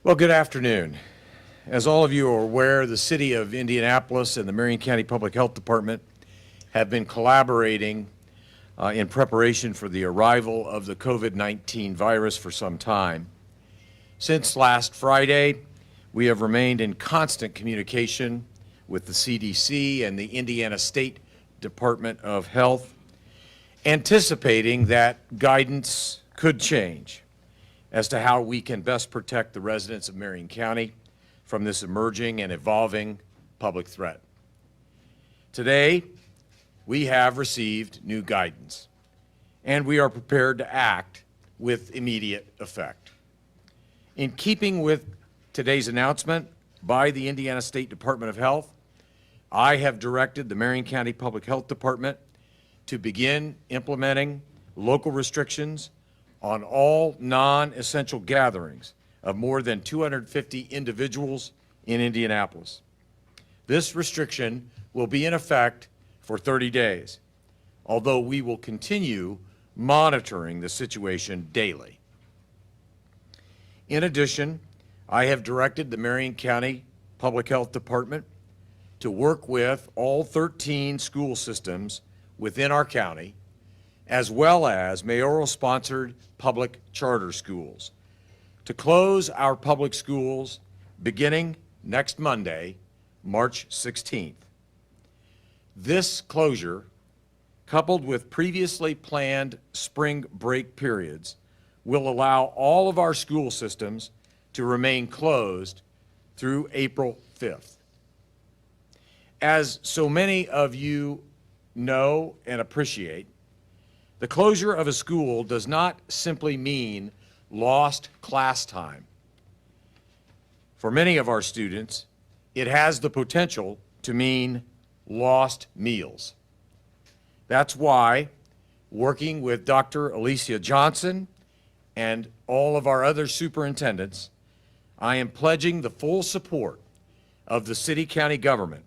Well, good afternoon. As all of you are aware, the City of Indianapolis and the Marion County Public Health Department have been collaborating in preparation for the arrival of the COVID-19 virus for some time. Since last Friday, we have remained in constant communication with the CDC and the Indiana State Department of Health, anticipating that guidance could change as to how we can best protect the residents of Marion County from this emerging and evolving public threat. Today, we have received new guidance, and we are prepared to act with immediate effect. In keeping with today's announcement by the Indiana State Department of Health, I have directed the Marion County Public Health Department to begin implementing local restrictions on all non-essential gatherings of more than 250 individuals in Indianapolis. This restriction will be in effect for 30 days, although we will continue monitoring the situation daily. In addition, I have directed the Marion County Public Health Department to work with all 13 school systems within our county, as well as mayoral-sponsored public charter schools, to close our public schools beginning next Monday, March 16th. This closure, coupled with previously planned spring break periods, will allow all of our school systems to remain closed through April 5th. As so many of you know and appreciate, the closure of a school does not simply mean lost class time. For many of our students, it has the potential to mean lost meals. That's why, working with Dr. Alicia Johnson and all of our other superintendents, I am pledging the full support of the city-county government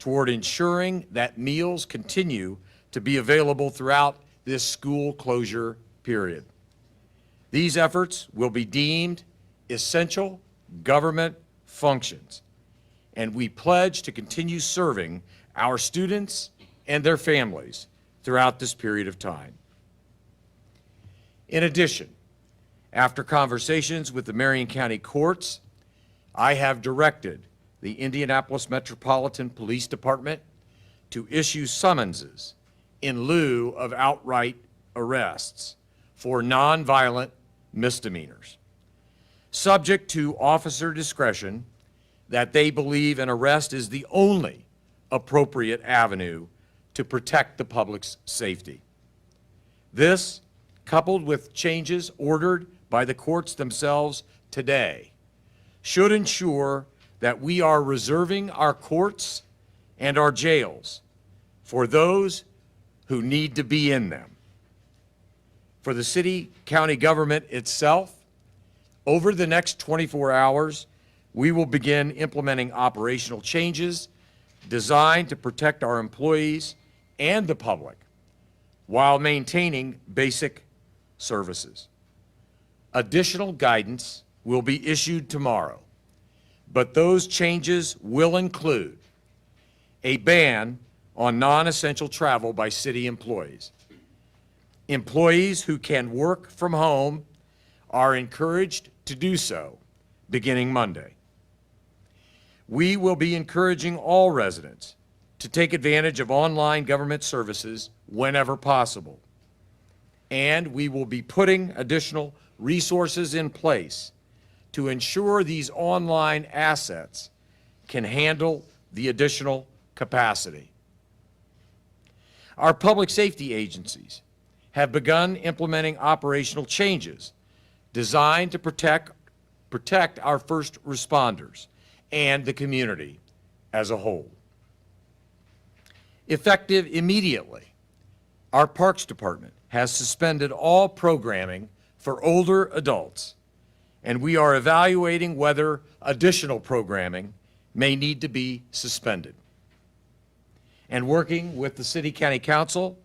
toward ensuring that meals continue to be available throughout this school closure period. These efforts will be deemed essential government functions, and we pledge to continue serving our students and their families throughout this period of time. In addition, after conversations with the Marion County courts, I have directed the Indianapolis Metropolitan Police Department to issue summonses in lieu of outright arrests for nonviolent misdemeanors, subject to officer discretion that they believe an arrest is the only appropriate avenue to protect the public's safety. This, coupled with changes ordered by the courts themselves today, should ensure that we are reserving our courts and our jails for those who need to be in them. For the city-county government itself, over the next 24 hours, we will begin implementing operational changes designed to protect our employees and the public while maintaining basic services. Additional guidance will be issued tomorrow, but those changes will include a ban on non-essential travel by city employees. Employees who can work from home are encouraged to do so beginning Monday. We will be encouraging all residents to take advantage of online government services whenever possible. And we will be putting additional resources in place to ensure these online assets can handle the additional capacity. Our public safety agencies have begun implementing operational changes designed to protect our first responders and the community as a whole. Effective immediately, our Parks Department has suspended all programming for older adults, and we are evaluating whether additional programming may need to be suspended. And working with the City County Council,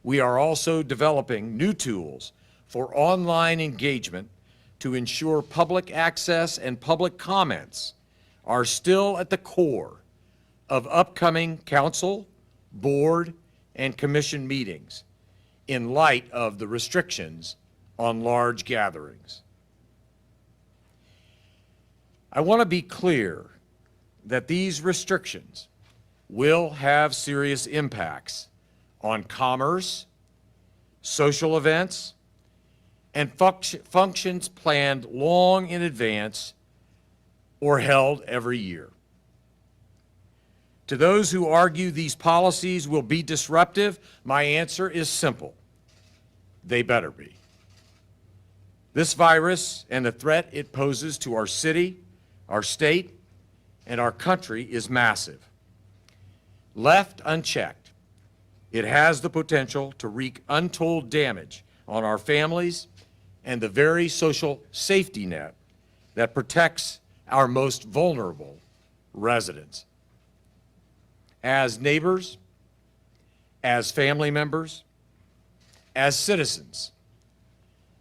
we are also developing new tools for online engagement to ensure public access and public comments are still at the core of upcoming council, board, and commission meetings in light of the restrictions on large gatherings. I want to be clear that these restrictions will have serious impacts on commerce, social events, and functions planned long in advance or held every year. To those who argue these policies will be disruptive, my answer is simple. They better be. This virus and the threat it poses to our city, our state, and our country is massive. Left unchecked, it has the potential to wreak untold damage on our families and the very social safety net that protects our most vulnerable residents. As neighbors, as family members, as citizens,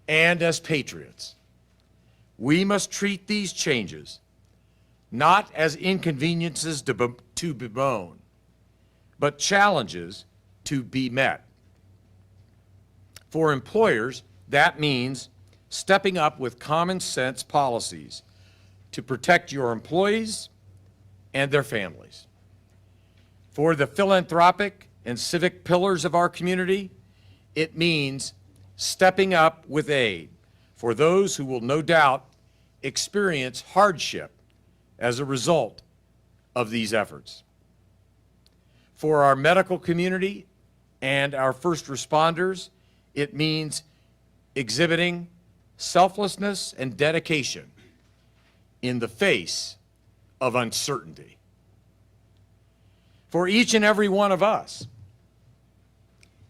and as patriots, we must treat these changes not as inconveniences to bemoan, but challenges to be met. For employers, that means stepping up with common sense policies to protect your employees and their families. For the philanthropic and civic pillars of our community, it means stepping up with aid for those who will no doubt experience hardship as a result of these efforts. For our medical community and our first responders, it means exhibiting selflessness and dedication in the face of uncertainty. For each and every one of us,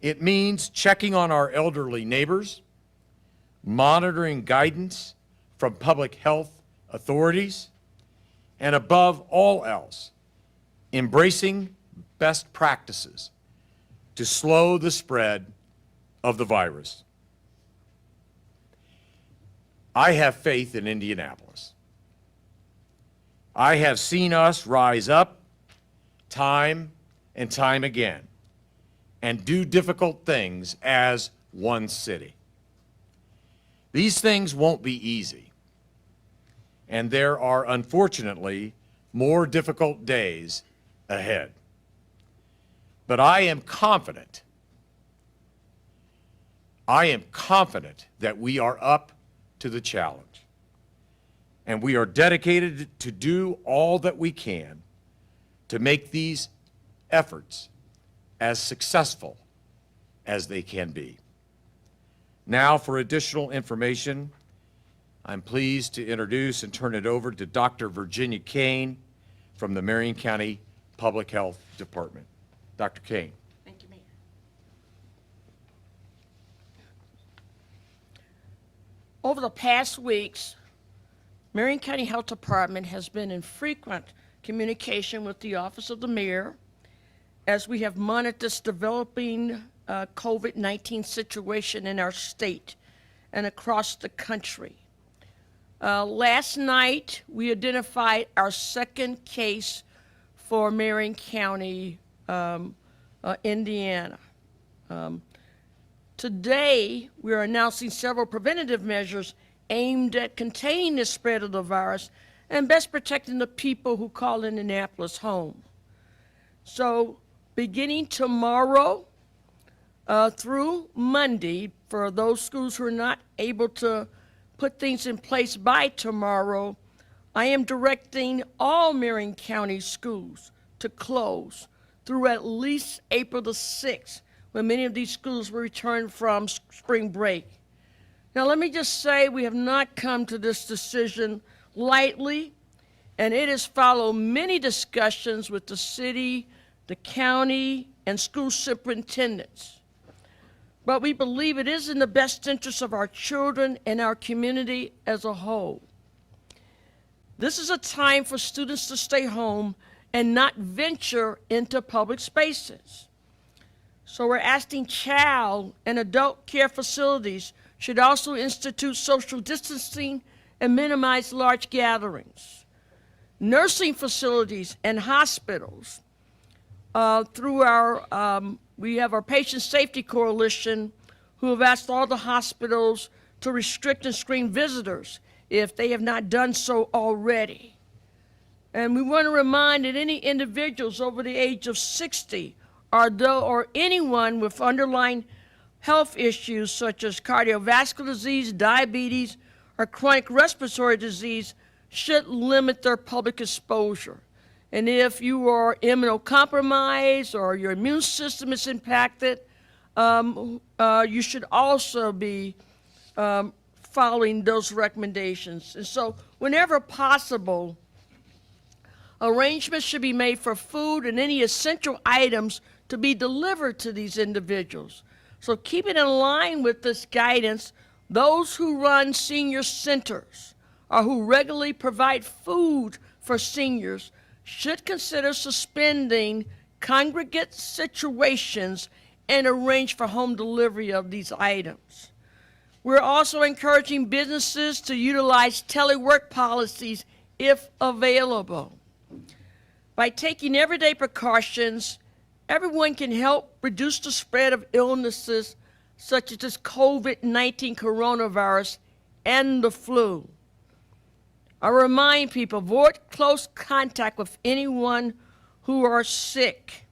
it means checking on our elderly neighbors, monitoring guidance from public health authorities, and above all else, embracing best practices to slow the spread of the virus. I have faith in Indianapolis. I have seen us rise up time and time again and do difficult things as one city. These things won't be easy, and there are unfortunately more difficult days ahead. But I am confident that we are up to the challenge, and we are dedicated to do all that we can to make these efforts as successful as they can be. Now, for additional information, I'm pleased to introduce and turn it over to Dr. Virginia Kane from the Marion County Public Health Department. Dr. Kane. Thank you, Mayor. Over the past weeks, Marion County Health Department has been in frequent communication with the Office of the Mayor as we have monitored this developing COVID-19 situation in our state and across the country. Last night, we identified our second case for Marion County, Indiana. Today, we are announcing several preventative measures aimed at containing the spread of the virus and best protecting the people who call Indianapolis home. So, beginning tomorrow through Monday, for those schools who are not able to put things in place by tomorrow, I am directing all Marion County schools to close through at least April the 6th, when many of these schools will return from spring break. Now, let me just say we have not come to this decision lightly, and it has followed many discussions with the city, the county, and school superintendents. But we believe it is in the best interest of our children and our community as a whole. This is a time for students to stay home and not venture into public spaces. So we're asking child and adult care facilities should also institute social distancing and minimize large gatherings. Nursing facilities and hospitals, we have our Patient Safety Coalition, who have asked all the hospitals to restrict and screen visitors if they have not done so already. And we want to remind that any individuals over the age of 60 or anyone with underlying health issues such as cardiovascular disease, diabetes, or chronic respiratory disease should limit their public exposure. And if you are immunocompromised or your immune system is impacted, you should also be following those recommendations. And so whenever possible, arrangements should be made for food and any essential items to be delivered to these individuals. So keeping in line with this guidance, those who run senior centers or who regularly provide food for seniors should consider suspending congregate situations and arrange for home delivery of these items. We're also encouraging businesses to utilize telework policies if available. By taking everyday precautions, everyone can help reduce the spread of illnesses such as this COVID-19 coronavirus and the flu. I remind people, avoid close contact with anyone who are sick.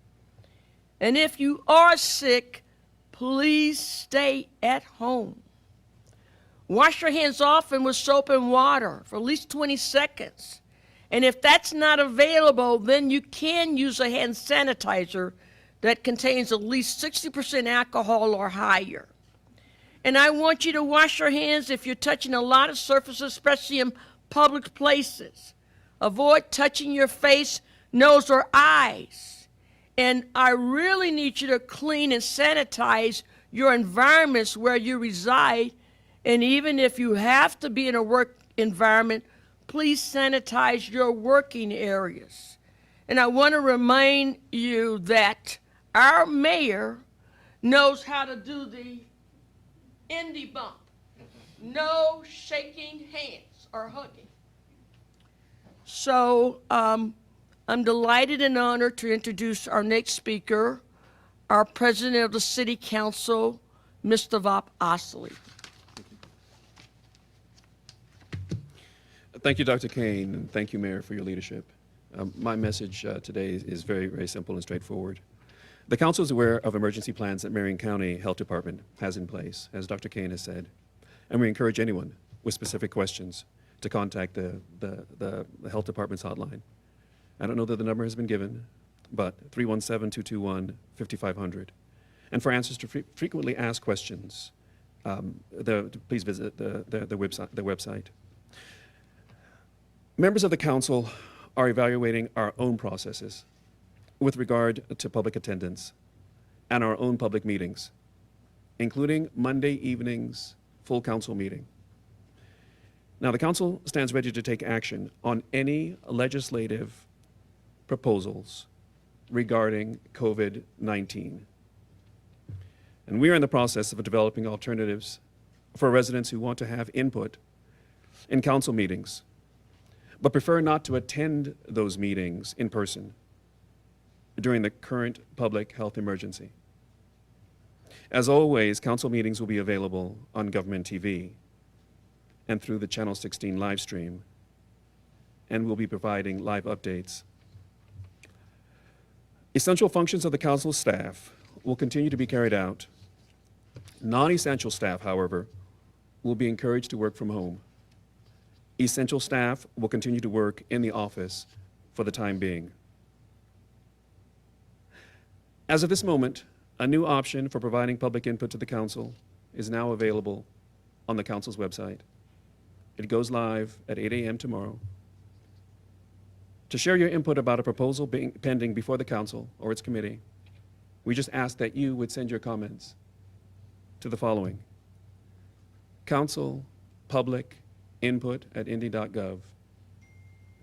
And if you are sick, please stay at home. Wash your hands often with soap and water for at least 20 seconds. And if that's not available, then you can use a hand sanitizer that contains at least 60% alcohol or higher. And I want you to wash your hands if you're touching a lot of surfaces, especially in public places. Avoid touching your face, nose, or eyes. And I really need you to clean and sanitize your environments where you reside. And even if you have to be in a work environment, please sanitize your working areas. And I want to remind you that our mayor knows how to do the Indy bump. No shaking hands or hugging. So I'm delighted and honored to introduce our next speaker, our president of the City Council, Mr. Vop Osley. Thank you, Dr. Kane, and thank you, Mayor, for your leadership. My message today is very, very simple and straightforward. The Council is aware of emergency plans that Marion County Health Department has in place, as Dr. Kane has said, and we encourage anyone with specific questions to contact the Health Department's hotline. I don't know that the number has been given, but 317-221-5500. And for answers to frequently asked questions, please visit the website. Members of the Council are evaluating our own processes with regard to public attendance and our own public meetings, including Monday evening's full council meeting. Now, the Council stands ready to take action on any legislative proposals regarding COVID-19. And we are in the process of developing alternatives for residents who want to have input in council meetings, but prefer not to attend those meetings in person during the current public health emergency. As always, council meetings will be available on government TV and through the Channel 16 live stream, and we'll be providing live updates. Essential functions of the council staff will continue to be carried out. Non-essential staff, however, will be encouraged to work from home. Essential staff will continue to work in the office for the time being. As of this moment, a new option for providing public input to the council is now available on the council's website. It goes live at 8 a.m. tomorrow. To share your input about a proposal pending before the council or its committee, we just ask that you would send your comments to the following: councilpublicinput@indy.gov.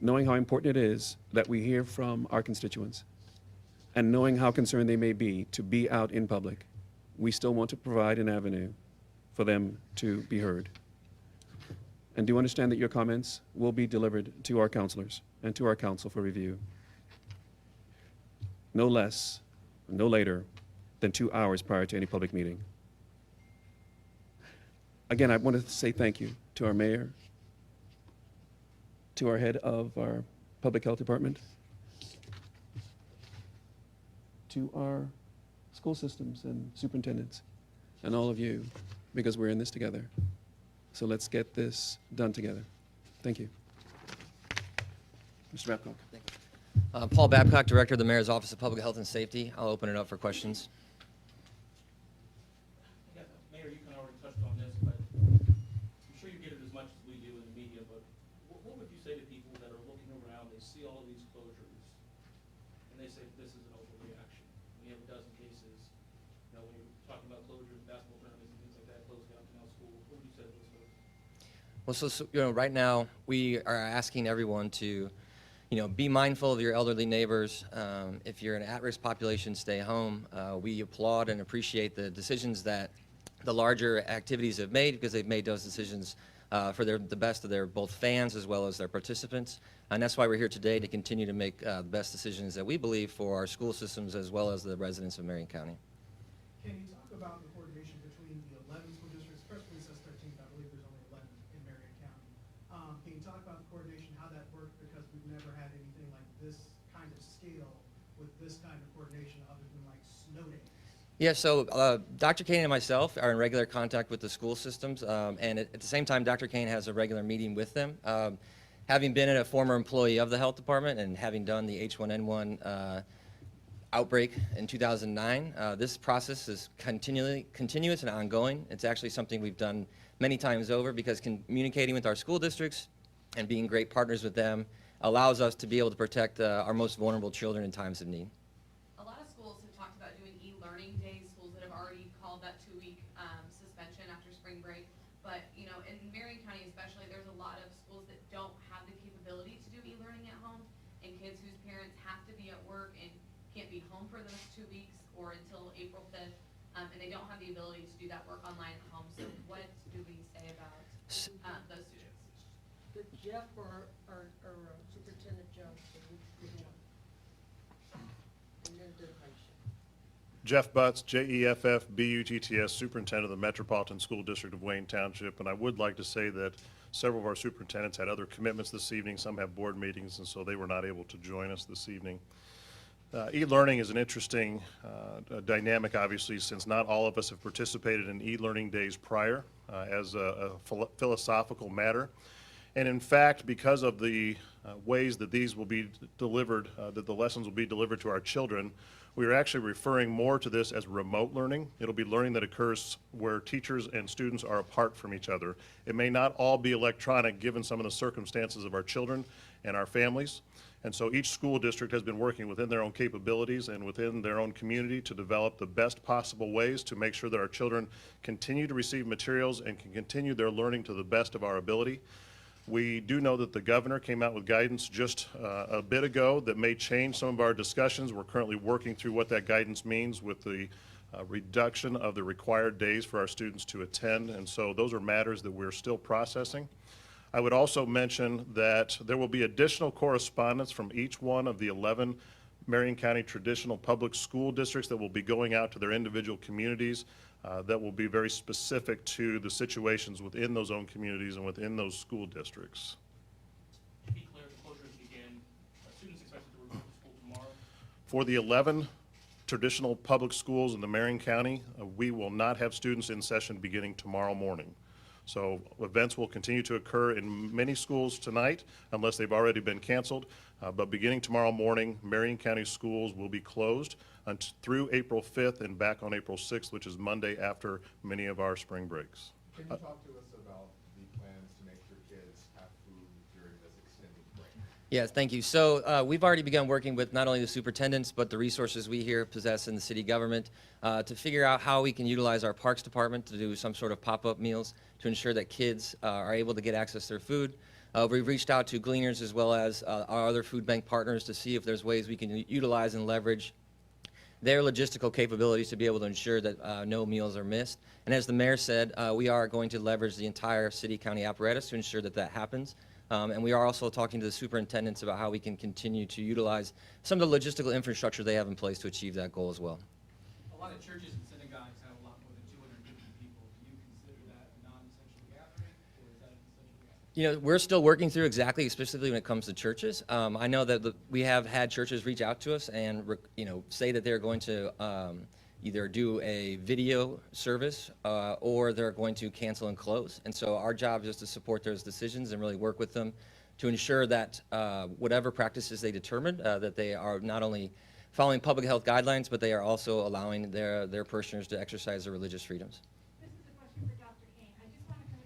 Knowing how important it is that we hear from our constituents, and knowing how concerned they may be to be out in public, we still want to provide an avenue for them to be heard. And do understand that your comments will be delivered to our counselors and to our council for review. No less, no later than 2 hours prior to any public meeting. Again, I want to say thank you to our mayor, to our head of our public health department, to our school systems and superintendents, and all of you, because we're in this together. So let's get this done together. Thank you. Mr. Babcock. Paul Babcock, Director of the Mayor's Office of Public Health and Safety. I'll open it up for questions. Yeah, Mayor, you kind of already touched on this, but I'm sure you get it as much as we do in the media, but what would you say to people that are looking around, they see all of these closures, and they say this is an overreaction? We have a dozen cases, when you're talking about closures, basketball tournaments and things like that, closed downtown schools, what would you say to those folks? Well, right now, we are asking everyone to, be mindful of your elderly neighbors. If you're an at-risk population, stay home. We applaud and appreciate the decisions that the larger activities have made, because they've made those decisions for the best of their both fans as well as their participants. And that's why we're here today, to continue to make the best decisions that we believe for our school systems as well as the residents of Marion County. Can you talk about the coordination between the 11 school districts? Presently it says 13, but I believe there's only 11 in Marion County. Can you talk about the coordination, how that worked? Because we've never had anything like this kind of scale with this kind of coordination other than like snow days. Yeah, so Dr. Kane and myself are in regular contact with the school systems, and at the same time, Dr. Kane has a regular meeting with them. Having been a former employee of the health department and having done the H1N1 outbreak in 2009, this process is continuous and ongoing. It's actually something we've done many times over, because communicating with our school districts and being great partners with them allows us to be able to protect our most vulnerable children in times of need. A lot of schools have talked about doing e-learning days, schools that have already called that 2-week suspension after spring break. But, in Marion County especially, there's a lot of schools that don't have the capability to do e-learning at home, and kids whose parents have to be at work and can't be home for those 2 weeks or until April 5th, and they don't have the ability to do that work online at home. So what do we say about those students? Good Jeff or Superintendent Joe? And then the vice. Jeff Butts, Jeff-B-U-T-T-S, Superintendent of the Metropolitan School District of Wayne Township. And I would like to say that several of our superintendents had other commitments this evening. Some have board meetings, and so they were not able to join us this evening. E-learning is an interesting dynamic, obviously, since not all of us have participated in e-learning days prior as a philosophical matter. And in fact, because of the ways that these will be delivered, that the lessons will be delivered to our children, we are actually referring more to this as remote learning. It'll be learning that occurs where teachers and students are apart from each other. It may not all be electronic, given some of the circumstances of our children and our families. And so each school district has been working within their own capabilities and within their own community to develop the best possible ways to make sure that our children continue to receive materials and can continue their learning to the best of our ability. We do know that the governor came out with guidance just a bit ago that may change some of our discussions. We're currently working through what that guidance means with the reduction of the required days for our students to attend. And so those are matters that we're still processing. I would also mention that there will be additional correspondence from each one of the 11 Marion County traditional public school districts that will be going out to their individual communities that will be very specific to the situations within those own communities and within those school districts. To be clear, the closures begin, students expected to return to school tomorrow. For the 11 traditional public schools in the Marion County, we will not have students in session beginning tomorrow morning. So events will continue to occur in many schools tonight unless they've already been canceled. But beginning tomorrow morning, Marion County schools will be closed through April 5th and back on April 6th, which is Monday after many of our spring breaks. Can you talk to us about the plans to make sure kids have food during this extended break? Yes, thank you. So we've already begun working with not only the superintendents, but the resources we here possess in the city government to figure out how we can utilize our parks department to do some sort of pop-up meals to ensure that kids are able to get access to their food. We've reached out to Gleaners as well as our other food bank partners to see if there's ways we can utilize and leverage their logistical capabilities to be able to ensure that no meals are missed. And as the mayor said, we are going to leverage the entire city-county apparatus to ensure that that happens. And we are also talking to the superintendents about how we can continue to utilize some of the logistical infrastructure they have in place to achieve that goal as well. A lot of churches and synagogues have a lot more than 250 people. Do you consider that a non-essential gathering, or is that an essential gathering? You know, we're still working through exactly, specifically when it comes to churches. I know that we have had churches reach out to us and, say that they're going to either do a video service or they're going to cancel and close. And so our job is to support those decisions and really work with them to ensure that whatever practices they determine, that they are not only following public health guidelines, but they are also allowing their parishioners to exercise their religious freedoms. This is a question for Dr. Kane. I just want to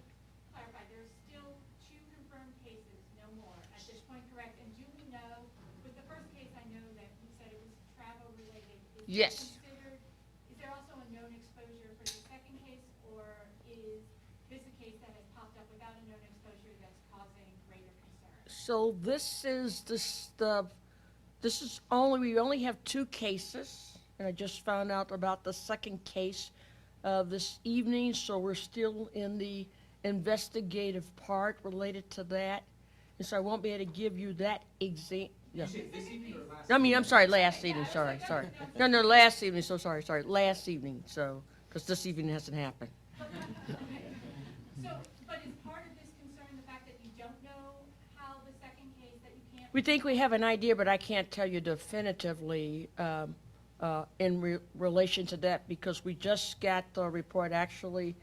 clarify, there's still 2 confirmed cases, no more, at this point, correct? And do we know, with the first case, I know that you said it was travel related. Yes. Is there also a known exposure for the second case, or is this a case that has popped up without a known exposure that's causing greater concern? So this is we only have 2 cases, and I just found out about the second case this evening, so we're still in the investigative part related to that. And so I won't be able to give you that example. Yeah. I'm sorry, last evening, sorry. No, last evening, so sorry, last evening, so, because this evening hasn't happened. So, but is part of this concern the fact that you don't know how the second case, that you can't? We think we have an idea, but I can't tell you definitively in relation to that, because we just got the report actually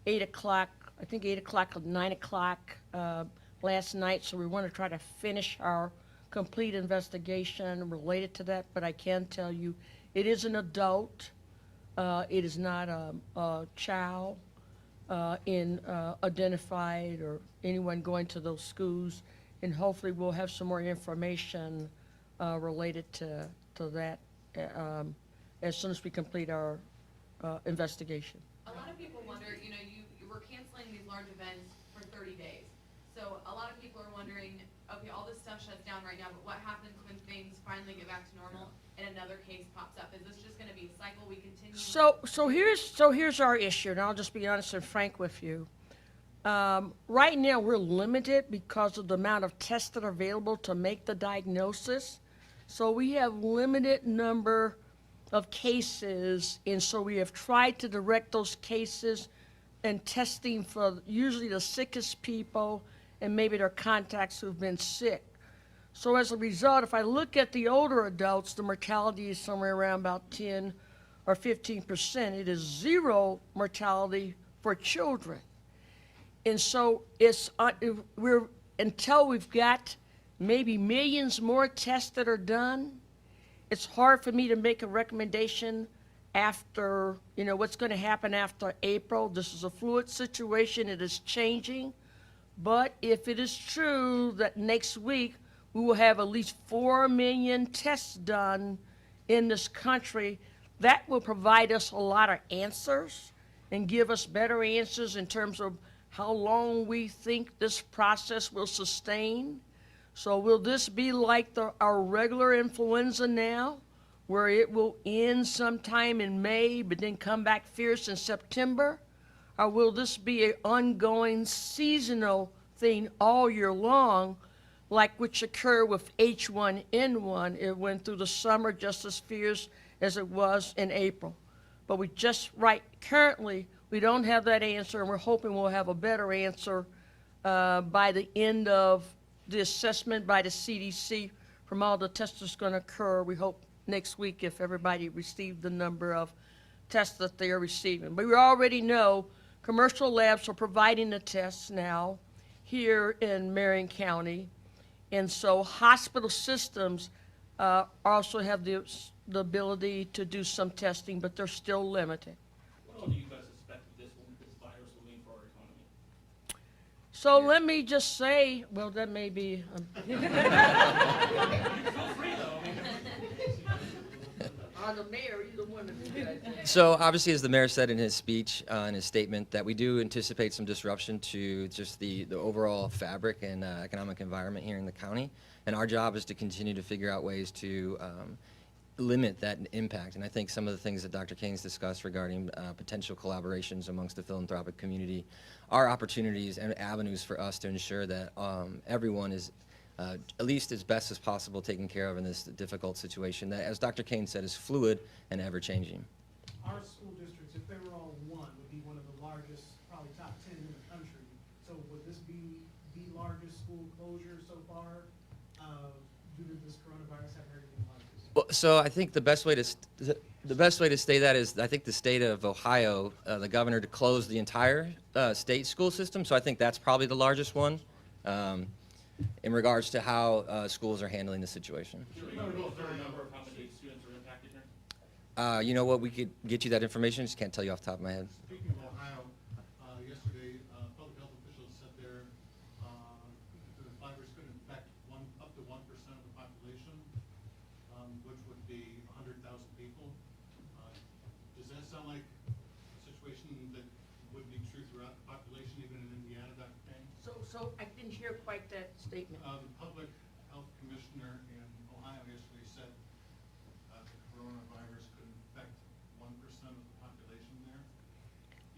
8 o'clock, I think 8 o'clock or 9 o'clock last night, so we want to try to finish our complete investigation related to that, but I can tell you it is an adult. It is not a child identified or anyone going to those schools, and hopefully we'll have some more information related to that as soon as we complete our investigation. A lot of people wonder, you were canceling these large events for 30 days. So a lot of people are wondering, okay, all this stuff shuts down right now, but what happens when things finally get back to normal and another case pops up? Is this just gonna be a cycle we continue? So here's our issue, and I'll just be honest and frank with you. Right now, we're limited because of the amount of tests that are available to make the diagnosis. So we have limited number of cases, and so we have tried to direct those cases and testing for usually the sickest people and maybe their contacts who've been sick. So as a result, if I look at the older adults, the mortality is somewhere around about 10 or 15%. It is 0 mortality for children. And so until we've got maybe millions more tests that are done, it's hard for me to make a recommendation after, what's going to happen after April. This is a fluid situation. It is changing. But if it is true that next week we will have at least 4 million tests done in this country, that will provide us a lot of answers and give us better answers in terms of how long we think this process will sustain. So will this be like our regular influenza now, where it will end sometime in May but then come back fierce in September? Or will this be an ongoing seasonal thing all year long, like which occurred with H1N1? It went through the summer just as fierce as it was in April. But currently, we don't have that answer, and we're hoping we'll have a better answer by the end of the assessment by the CDC from all the tests that's going to occur. We hope next week if everybody received the number of tests that they are receiving. But we already know commercial labs are providing the tests now here in Marion County. And so hospital systems also have the ability to do some testing, but they're still limited. What all do you guys expect this virus will mean for our economy? So let me just say, well, that may be, Feel free though, I'm the mayor, either one of you guys. So obviously, as the mayor said in his speech, in his statement, that we do anticipate some disruption to just the overall fabric and economic environment here in the county. And our job is to continue to figure out ways to limit that impact. And I think some of the things that Dr. Kane's discussed regarding potential collaborations amongst the philanthropic community are opportunities and avenues for us to ensure that everyone is at least as best as possible taken care of in this difficult situation that, as Dr. Kane said, is fluid and ever-changing. Our school districts, if they were all one, would be one of the largest, probably top 10 in the country. So would this be the largest school closure so far due to this coronavirus? Haven't heard anything like this. Well, so I think the best way to say that is I think the state of Ohio, the governor, to close the entire state school system. So I think that's probably the largest one in regards to how schools are handling the situation. Do you know a fair number of how many students are impacted here? You know what? We could get you that information. Just can't tell you off the top of my head. Speaking of Ohio, yesterday, public health officials said there, the virus could infect up to 1% of the population, which would be 100,000 people. Does that sound like a situation that would be true throughout the population, even in Indiana, Dr. Kane? So I didn't hear quite that statement. The public health commissioner in Ohio yesterday said the coronavirus could infect 1% of the population there,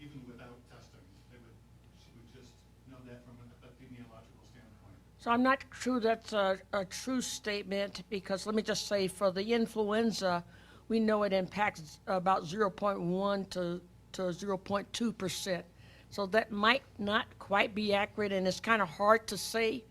even without testing. She would just know that from an epidemiological standpoint. So I'm not sure that's a true statement, because let me just say, for the influenza, we know it impacts about 0.1 to 0.2%. So that might not quite be accurate, and it's kind of hard to say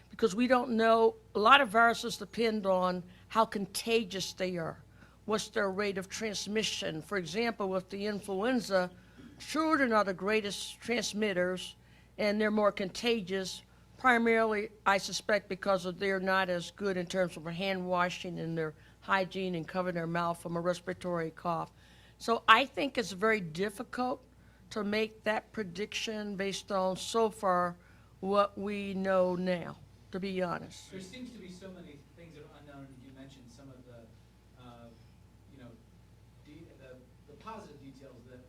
because we don't know. A lot of viruses depend on how contagious they are. What's their rate of transmission? For example, with the influenza, children are the greatest transmitters, and they're more contagious, primarily, I suspect, because they're not as good in terms of hand washing and their hygiene and covering their mouth from a respiratory cough. So I think it's very difficult to make that prediction based on, so far, what we know now, to be honest. There seems to be so many things that are unknown. You mentioned some of the, the positive details that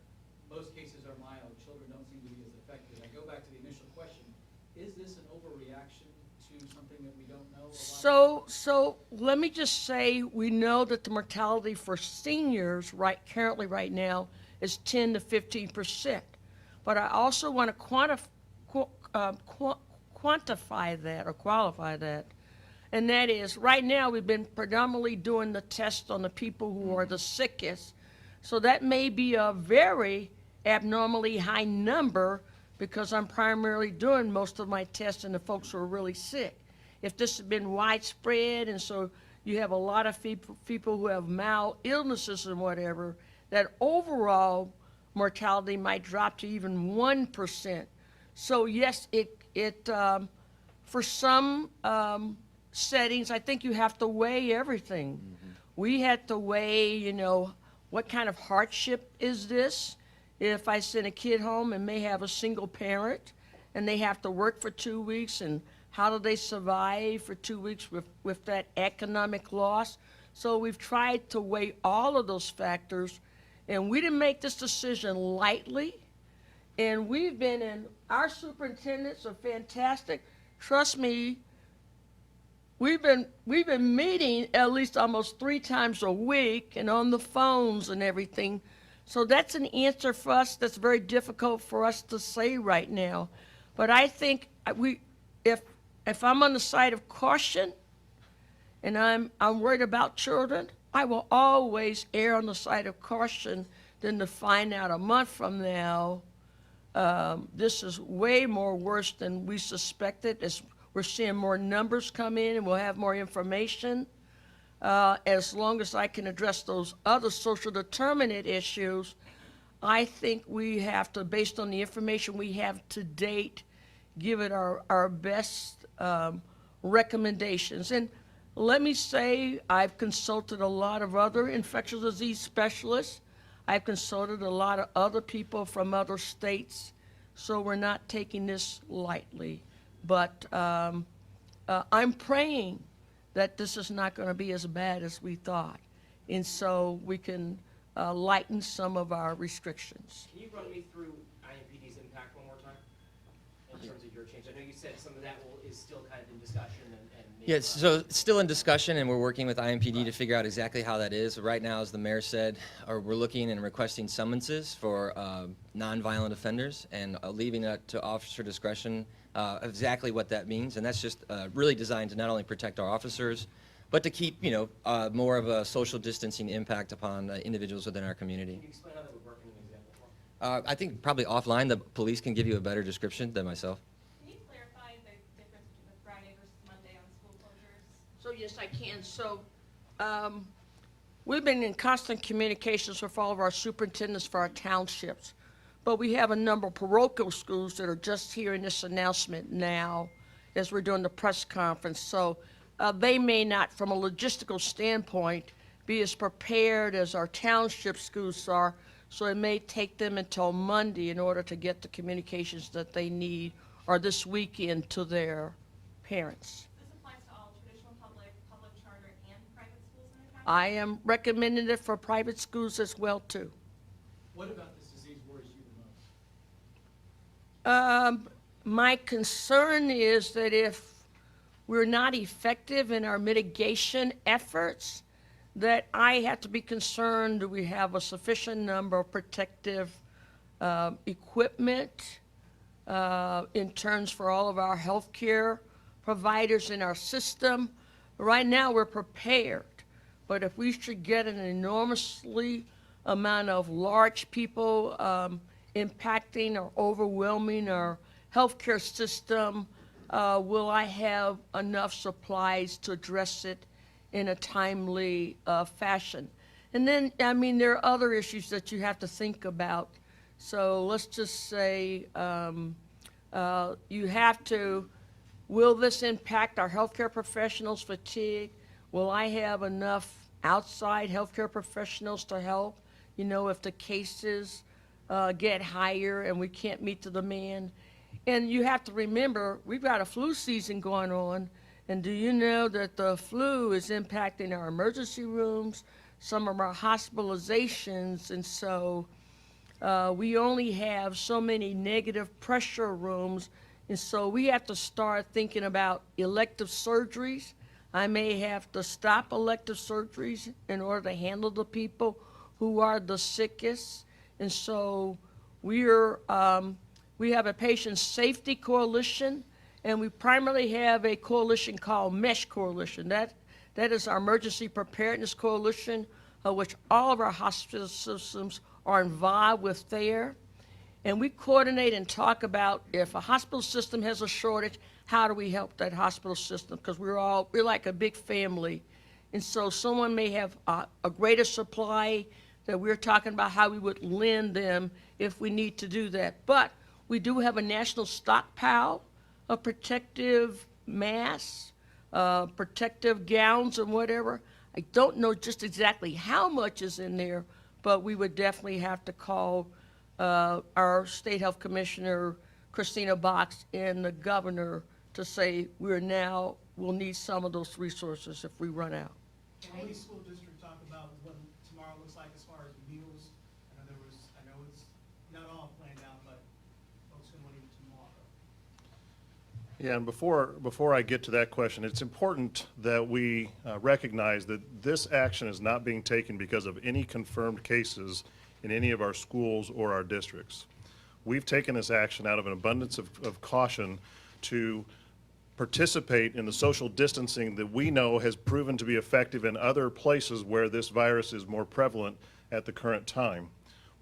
most cases are mild. Children don't seem to be as affected. I go back to the initial question: is this an overreaction to something that we don't know? So let me just say, we know that the mortality for seniors currently right now is 10 to 15%. But I also want to quantify that or qualify that. And that is, right now we've been predominantly doing the test on the people who are the sickest. So that may be a very abnormally high number because I'm primarily doing most of my tests on the folks who are really sick. If this has been widespread and so you have a lot of people who have mild illnesses and whatever, that overall mortality might drop to even 1%. So yes, for some settings, I think you have to weigh everything. Mm-hmm. We had to weigh, what kind of hardship is this? If I send a kid home and may have a single parent and they have to work for 2 weeks, and how do they survive for 2 weeks with that economic loss? So we've tried to weigh all of those factors. And we didn't make this decision lightly, and our superintendents are fantastic. Trust me, we've been meeting at least almost 3 times a week and on the phones and everything. So that's an answer for us that's very difficult for us to say right now. But I think if I'm on the side of caution and I'm worried about children, I will always err on the side of caution than to find out a month from now this is way more worse than we suspected. As we're seeing more numbers come in and we'll have more information. As long as I can address those other social determinant issues, I think we have to, based on the information we have to date, give it our best recommendations. And let me say, I've consulted a lot of other infectious disease specialists. I've consulted a lot of other people from other states, so we're not taking this lightly. But I'm praying that this is not going to be as bad as we thought, and so we can lighten some of our restrictions. Can you run me through IMPD's impact one more time in terms of your change? I know you said some of that is still kind of in discussion and maybe Yeah, so it's still in discussion, and we're working with IMPD to figure out exactly how that is. Right now, as the mayor said, we're looking and requesting summonses for nonviolent offenders and leaving it to officer discretion exactly what that means. And that's just really designed to not only protect our officers, but to keep, more of a social distancing impact upon individuals within our community. Can you explain how that would work in an example? I think probably offline, the police can give you a better description than myself. Can you clarify the difference between the Friday versus Monday on school closures? So yes, I can. So we've been in constant communications with all of our superintendents for our townships. But we have a number of parochial schools that are just hearing this announcement now as we're doing the press conference. So they may not, from a logistical standpoint, be as prepared as our township schools are. So it may take them until Monday in order to get the communications that they need or this weekend to their parents. This applies to all traditional public charter, and private schools in the county? I am recommending it for private schools as well, too. What about this disease worries you the most? My concern is that if we're not effective in our mitigation efforts, that I have to be concerned, do we have a sufficient number of protective equipment in terms for all of our healthcare providers in our system? Right now, we're prepared, but if we should get an enormously amount of large people impacting or overwhelming our healthcare system, will I have enough supplies to address it in a timely fashion? And then, I mean, there are other issues that you have to think about. So let's just say you have to, will this impact our healthcare professionals' fatigue? Will I have enough outside healthcare professionals to help, if the cases get higher and we can't meet the demand? And you have to remember, we've got a flu season going on, and do you know that the flu is impacting our emergency rooms, some of our hospitalizations, and so we only have so many negative pressure rooms, and so we have to start thinking about elective surgeries. I may have to stop elective surgeries in order to handle the people who are the sickest, and so we have a patient safety coalition, and we primarily have a coalition called MESH Coalition. That is our emergency preparedness coalition, which all of our hospital systems are involved with there. And we coordinate and talk about if a hospital system has a shortage, how do we help that hospital system? Because we're like a big family. And so someone may have a greater supply that we're talking about how we would lend them if we need to do that. But we do have a national stockpile of protective masks, protective gowns and whatever. I don't know just exactly how much is in there, but we would definitely have to call our State Health Commissioner, Christina Box, and the governor to say we'll need some of those resources if we run out. Can any school district talk about what tomorrow looks like as far as meals? I know it's not all planned out, but folks can want to eat tomorrow. Yeah, and before I get to that question, it's important that we recognize that this action is not being taken because of any confirmed cases in any of our schools or our districts. We've taken this action out of an abundance of caution to participate in the social distancing that we know has proven to be effective in other places where this virus is more prevalent at the current time.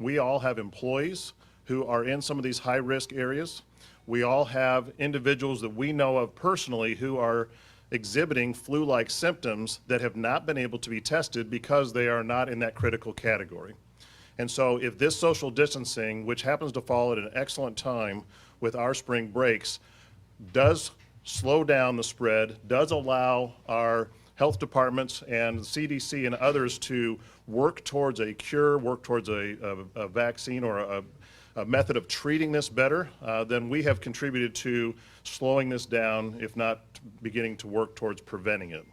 We all have employees who are in some of these high-risk areas. We all have individuals that we know of personally who are exhibiting flu-like symptoms that have not been able to be tested because they are not in that critical category. And so if this social distancing, which happens to fall at an excellent time with our spring breaks, does slow down the spread, does allow our health departments and CDC and others to work towards a cure, work towards a vaccine or a method of treating this better, then we have contributed to slowing this down, if not beginning to work towards preventing it.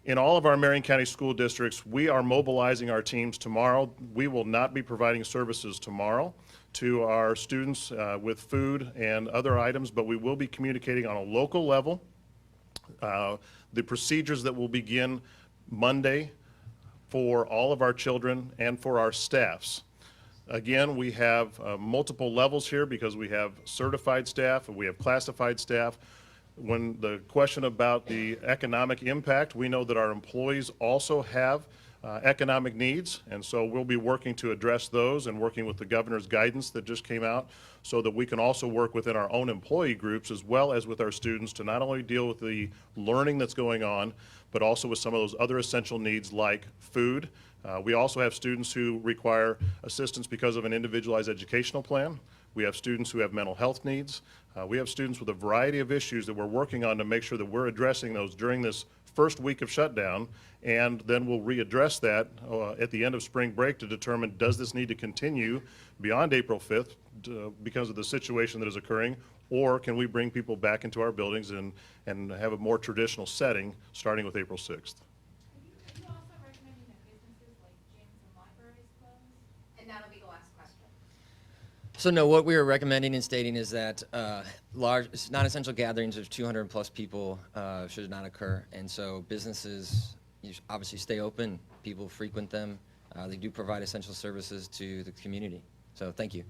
In all of our Marion County school districts, we are mobilizing our teams tomorrow. We will not be providing services tomorrow to our students with food and other items, but we will be communicating on a local level. The procedures that will begin Monday for all of our children and for our staffs. Again, we have multiple levels here because we have certified staff and we have classified staff. When the question about the economic impact, we know that our employees also have economic needs, and so we'll be working to address those and working with the governor's guidance that just came out so that we can also work within our own employee groups as well as with our students to not only deal with the learning that's going on, but also with some of those other essential needs like food. We also have students who require assistance because of an individualized educational plan. We have students who have mental health needs. We have students with a variety of issues that we're working on to make sure that we're addressing those during this first week of shutdown, and then we'll readdress that at the end of spring break to determine, does this need to continue beyond April 5th because of the situation that is occurring, or can we bring people back into our buildings and have a more traditional setting starting with April 6th? Are you also recommending that businesses like gyms and libraries close? And that'll be the last question. So no, what we are recommending and stating is that large, non-essential gatherings of 200 plus people should not occur. And so businesses obviously stay open, people frequent them. They do provide essential services to the community. So thank you.